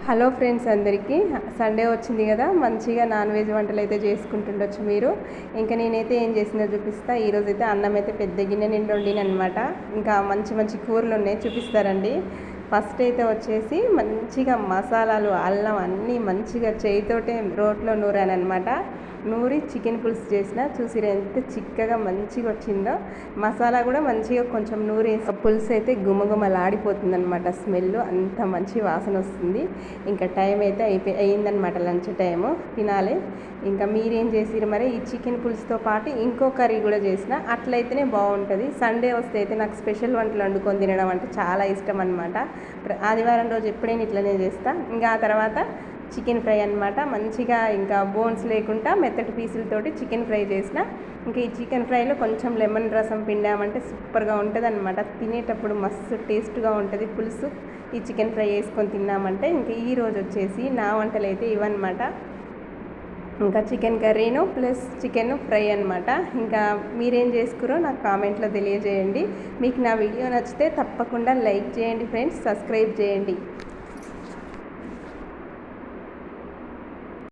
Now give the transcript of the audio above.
Hello friends, అందరికీ Sunday వచ్చింది కదా, మంచిగా నాన్ వెజ్ వంటలు అయితే చేసుకుంటుండొచ్చు మీరు. ఇంకా నేనైతే ఏం చేసినా చూపిస్తా. ఈరోజు అయితే అన్నం అయితే పెద్ద గిన్నె నిండి వండినమాట. ఇంకా మంచి మంచి కూరలు ఉన్నాయి, చూపిస్తారండి. ఫస్ట్ అయితే వచ్చేసి మంచిగా మసాలాలు, అల్లం అన్నీ మంచిగా చేయితోటే రోట్లో నూరానమాట. నూరి చికెన్ పులుసు చేసిన, చూసిరా ఎంత చిక్కగా మంచిగా వచ్చిందో. మసాలా కూడా మంచిగా కొంచెం నూరేసి పులుసు అయితే గుమగుమలాడిపోతుంది అనమాట. స్మెల్ అంత మంచి వాసన వస్తుంది. ఇంకా టైం అయితే అయిందనమాట, లంచ్ టైము, తినాలి. ఇంకా మీరేం చేసిరు మరి? ఈ చికెన్ పులుసుతో పాటు ఇంకో కర్రీ కూడా చేసిన, అట్లయితేనే బాగుంటుంది. సండే వస్తే అయితే నాకు స్పెషల్ వంటలు వండుకొని తినడం అంటే చాలా ఇష్టం అనమాట. ఆదివారం రోజు ఎప్పుడైనా ఇట్లనే చేస్తా. ఇంకా ఆ తర్వాత చికెన్ ఫ్రై అనమాట. మంచిగా ఇంకా బోన్స్ లేకుండా మెత్తటి పీసులతోటి చికెన్ ఫ్రై చేసిన. ఇంకా ఈ చికెన్ ఫ్రైలో కొంచెం లెమన్ రసం పిండామంటే సూపర్గా ఉంటుంది అనమాట. తినేటప్పుడు మస్తు టేస్ట్గా ఉంటుంది పులుసు. ఈ చికెన్ ఫ్రై వేసుకొని తిన్నామంటే ఇంకా ఈరోజు వచ్చేసి నా వంటలు అయితే ఇవన్నమాట. ఇంకా చికెన్ కర్రీను ప్లస్ చికెన్ ఫ్రై అనమాట. ఇంకా మీరేం చేసుకురో నాకు కామెంట్లో తెలియజేయండి. మీకు నా వీడియో నచ్చితే తప్పకుండా లైక్ చేయండి ఫ్రెండ్స్, సబ్స్క్రైబ్ చేయండి.